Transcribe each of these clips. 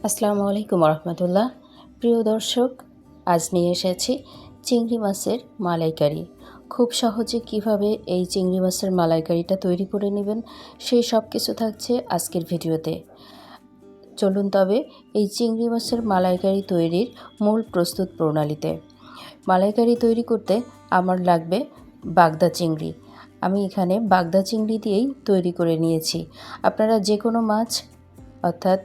আসসালামু আলাইকুম রহমতুল্লাহ। প্রিয় দর্শক, আজ নিয়ে এসেছি চিংড়ি মাছের মালাইকারি। খুব সহজে কিভাবে এই চিংড়ি মাছের মালাইকারিটা তৈরি করে নেবেন সেই সব কিছু থাকছে আজকের ভিডিওতে। চলুন তবে এই চিংড়ি মাছের মালাইকারি তৈরির মূল প্রস্তুত প্রণালীতে। মালাইকারি তৈরি করতে আমার লাগবে বাগদা চিংড়ি। আমি এখানে বাগদা চিংড়ি দিয়েই তৈরি করে নিয়েছি। আপনারা যে কোনো মাছ অর্থাৎ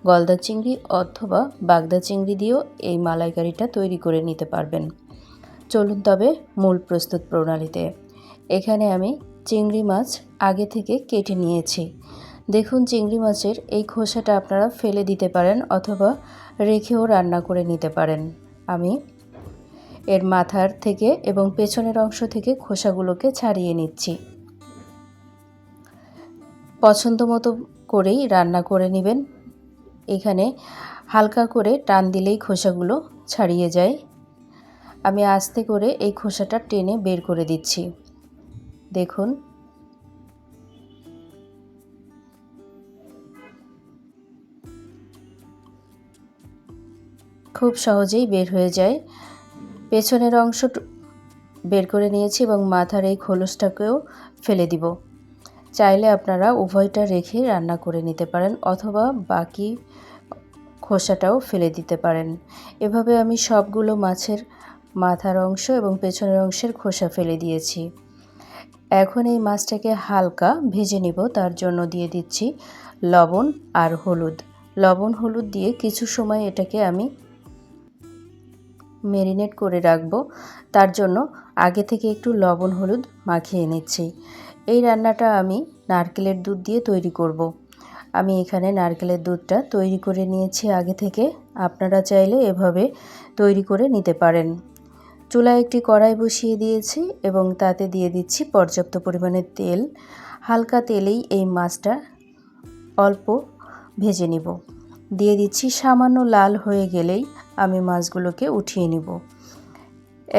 গলদা চিংড়ি অথবা বাগদা চিংড়ি দিয়েও এই মালাইকারিটা তৈরি করে নিতে পারবেন। চলুন তবে মূল প্রস্তুত প্রণালীতে। এখানে আমি চিংড়ি মাছ আগে থেকে কেটে নিয়েছি। দেখুন, চিংড়ি মাছের এই খোসাটা আপনারা ফেলে দিতে পারেন অথবা রেখেও রান্না করে নিতে পারেন। আমি এর মাথার থেকে এবং পেছনের অংশ থেকে খোসাগুলোকে ছাড়িয়ে নিচ্ছি। পছন্দ মতো করেই রান্না করে নেবেন। এখানে হালকা করে টান দিলেই খোসাগুলো ছাড়িয়ে যায়। আমি আস্তে করে এই খোসাটা টেনে বের করে দিচ্ছি। দেখুন, খুব সহজেই বের হয়ে যায়। পেছনের অংশ বের করে নিয়েছি এবং মাথার এই খোলসটাকেও ফেলে দিব। চাইলে আপনারা উভয়টা রেখে রান্না করে নিতে পারেন অথবা বাকি খোসাটাও ফেলে দিতে পারেন। এভাবে আমি সবগুলো মাছের মাথার অংশ এবং পেছনের অংশের খোসা ফেলে দিয়েছি। এখন এই মাছটাকে হালকা ভেজে নিব। তার জন্য দিয়ে দিচ্ছি লবণ আর হলুদ। লবণ হলুদ দিয়ে কিছু সময় এটাকে আমি ম্যারিনেট করে রাখবো। তার জন্য আগে থেকে একটু লবণ হলুদ মাখিয়ে নিচ্ছি। এই রান্নাটা আমি নারকেলের দুধ দিয়ে তৈরি করব। আমি এখানে নারকেলের দুধটা তৈরি করে নিয়েছি আগে থেকে। আপনারা চাইলে এভাবে তৈরি করে নিতে পারেন। চুলায় একটি কড়াই বসিয়ে দিয়েছি এবং তাতে দিয়ে দিচ্ছি পর্যাপ্ত পরিমাণে তেল। হালকা তেলেই এই মাছটা অল্প ভেজে নিব। দিয়ে দিচ্ছি, সামান্য লাল হয়ে গেলেই আমি মাছগুলোকে উঠিয়ে নিব।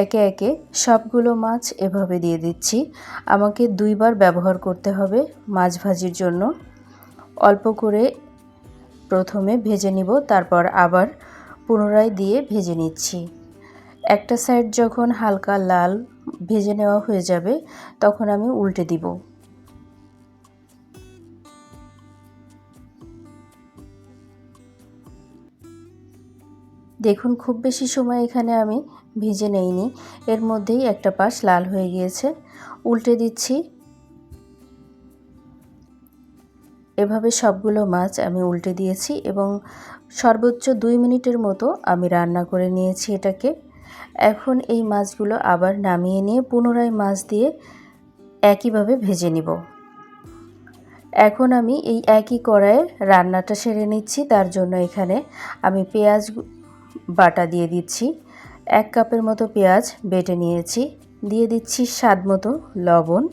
একে একে সবগুলো মাছ এভাবে দিয়ে দিচ্ছি। আমাকে দুইবার ব্যবহার করতে হবে মাছ ভাজির জন্য। অল্প করে প্রথমে ভেজে নিব, তারপর আবার পুনরায় দিয়ে ভেজে নিচ্ছি। একটা সাইড যখন হালকা লাল ভেজে নেওয়া হয়ে যাবে তখন আমি উল্টে দিব। দেখুন, খুব বেশি সময় এখানে আমি ভেজে নেইনি, এর মধ্যেই একটা পাশ লাল হয়ে গিয়েছে। উল্টে দিচ্ছি। এভাবে সবগুলো মাছ আমি উল্টে দিয়েছি এবং সর্বোচ্চ 2 মিনিটের মতো আমি রান্না করে নিয়েছি এটাকে। এখন এই মাছগুলো আবার নামিয়ে নিয়ে পুনরায় মাছ দিয়ে একইভাবে ভেজে নিব। এখন আমি এই একই কড়াইয়ে রান্নাটা সেরে নিচ্ছি। তার জন্য এখানে আমি পেঁয়াজ বাটা দিয়ে দিচ্ছি। 1 কাপের মতো পেঁয়াজ বেটে নিয়েছি। দিয়ে দিচ্ছি স্বাদ মতো লবণ।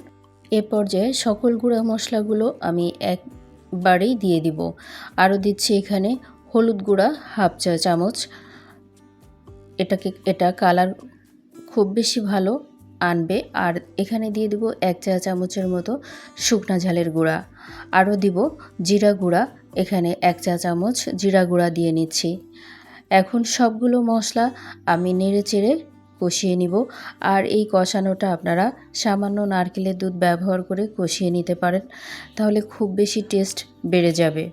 এ পর্যায়ে সকল গুঁড়া মশলাগুলো আমি একবারেই দিয়ে দিব। আরও দিচ্ছি এখানে হলুদ গুঁড়া হাফ চা চামচ। এটা কালার খুব বেশি ভালো আনবে। আর এখানে দিয়ে দিব 1 চা চামচের মতো শুকনা ঝালের গুঁড়া। আরও দিব জিরা গুঁড়া। এখানে 1 চা চামচ জিরা গুঁড়া দিয়ে নিচ্ছি। এখন সবগুলো মশলা আমি নেড়ে চেড়ে কষিয়ে নিব। আর এই কষানোটা আপনারা সামান্য নারকেলের দুধ ব্যবহার করে কষিয়ে নিতে পারেন, তাহলে খুব বেশি টেস্ট বেড়ে যাবে।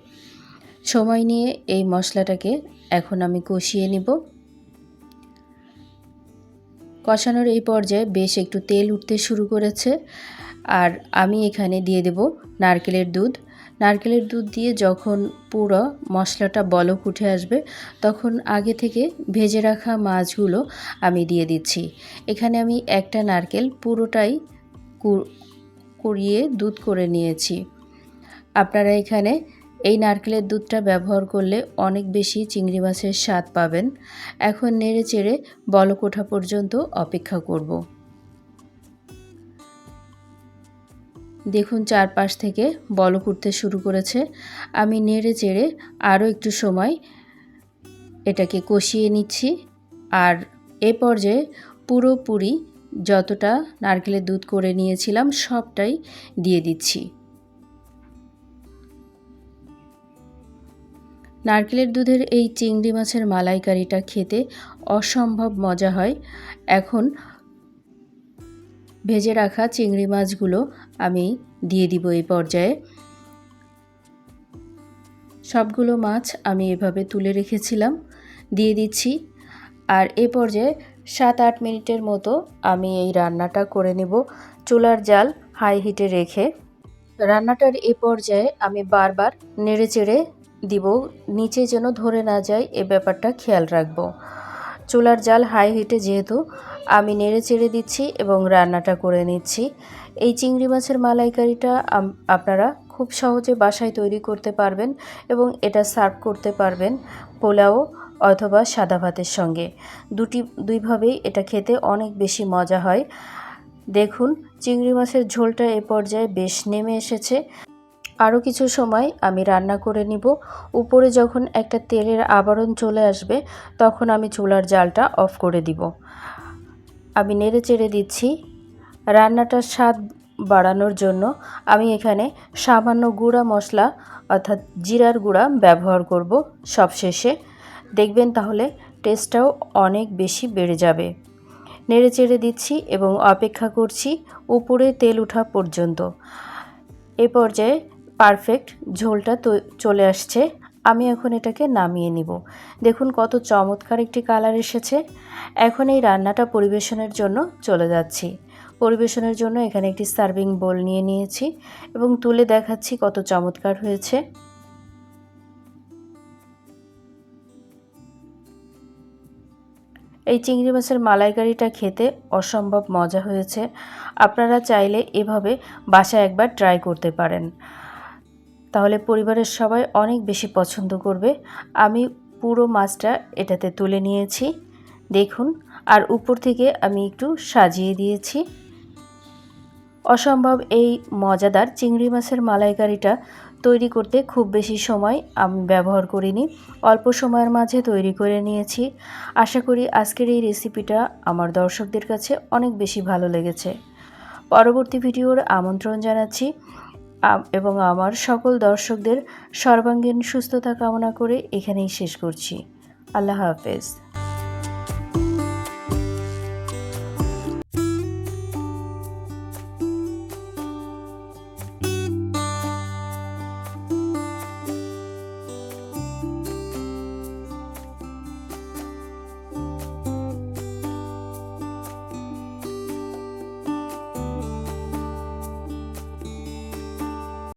সময় নিয়ে এই মশলাটাকে এখন আমি কষিয়ে নিব। কষানোর এই পর্যায়ে বেশ একটু তেল উঠতে শুরু করেছে। আর আমি এখানে দিয়ে দেব নারকেলের দুধ। নারকেলের দুধ দিয়ে যখন পুরো মশলাটা বলক উঠে আসবে তখন আগে থেকে ভেজে রাখা মাছগুলো আমি দিয়ে দিচ্ছি। এখানে আমি একটা নারকেল পুরোটাই কুড়িয়ে দুধ করে নিয়েছি। আপনারা এখানে এই নারকেলের দুধটা ব্যবহার করলে অনেক বেশি চিংড়ি মাছের স্বাদ পাবেন। এখন নেড়ে চেড়ে বলক ওঠা পর্যন্ত অপেক্ষা করব। দেখুন, চারপাশ থেকে বলক উঠতে শুরু করেছে। আমি নেড়ে চেড়ে আরও একটু সময় এটাকে কষিয়ে নিচ্ছি। আর এ পর্যায়ে পুরোপুরি যতটা নারকেলের দুধ করে নিয়েছিলাম সবটাই দিয়ে দিচ্ছি। নারকেলের দুধের এই চিংড়ি মাছের মালাইকারিটা খেতে অসম্ভব মজা হয়। এখন ভেজে রাখা চিংড়ি মাছগুলো আমি দিয়ে দিব এই পর্যায়ে। সবগুলো মাছ আমি এভাবে তুলে রেখেছিলাম, দিয়ে দিচ্ছি। আর এ পর্যায়ে 7-8 মিনিটের মতো আমি এই রান্নাটা করে নেব চুলার জাল হাই হিটে রেখে। রান্নাটার এ পর্যায়ে আমি বারবার নেড়েচেড়ে দিব, নিচে যেন ধরে না যায় এ ব্যাপারটা খেয়াল রাখব। চুলার জাল হাই হিটে যেহেতু আমি নেড়েচেড়ে দিচ্ছি এবং রান্নাটা করে নিচ্ছি। এই চিংড়ি মাছের মালাইকারিটা আপনারা খুব সহজে বাসায় তৈরি করতে পারবেন এবং এটা সার্ভ করতে পারবেন পোলাও অথবা সাদা ভাতের সঙ্গে। দুইভাবেই এটা খেতে অনেক বেশি মজা হয়। দেখুন চিংড়ি মাছের ঝোলটা এ পর্যায়ে বেশ নেমে এসেছে। আরও কিছু সময় আমি রান্না করে নিব। উপরে যখন একটা তেলের আবরণ চলে আসবে তখন আমি চুলার জালটা অফ করে দিব। আমি নেড়ে চেড়ে দিচ্ছি। রান্নাটার স্বাদ বাড়ানোর জন্য আমি এখানে সামান্য গুঁড়া মশলা অর্থাৎ জিরার গুঁড়া ব্যবহার করব সবশেষে। দেখবেন তাহলে টেস্টটাও অনেক বেশি বেড়ে যাবে। নেড়ে চেড়ে দিচ্ছি এবং অপেক্ষা করছি উপরে তেল ওঠা পর্যন্ত। এ পর্যায়ে পারফেক্ট ঝোলটা চলে আসছে। আমি এখন এটাকে নামিয়ে নিব। দেখুন কত চমৎকার একটি কালার এসেছে। এখন এই রান্নাটা পরিবেশনের জন্য চলে যাচ্ছি। পরিবেশনের জন্য এখানে একটি সার্ভিং বোল নিয়ে নিয়েছি এবং তুলে দেখাচ্ছি কত চমৎকার হয়েছে। এই চিংড়ি মাছের মালাইকারিটা খেতে অসম্ভব মজা হয়েছে। আপনারা চাইলে এভাবে বাসায় একবার ট্রাই করতে পারেন, তাহলে পরিবারের সবাই অনেক বেশি পছন্দ করবে। আমি পুরো মাছটা এটাতে তুলে নিয়েছি দেখুন, আর উপর থেকে আমি একটু সাজিয়ে দিয়েছি। অসম্ভব এই মজাদার চিংড়ি মাছের মালাইকারিটা তৈরি করতে খুব বেশি সময় আমি ব্যবহার করিনি, অল্প সময়ের মাঝে তৈরি করে নিয়েছি। আশা করি আজকের এই রেসিপিটা আমার দর্শকদের কাছে অনেক বেশি ভালো লেগেছে। পরবর্তী ভিডিওর আমন্ত্রণ জানাচ্ছি এবং আমার সকল দর্শকদের সর্বাঙ্গীন সুস্থতা কামনা করে এখানেই শেষ করছি। আল্লাহ হাফেজ।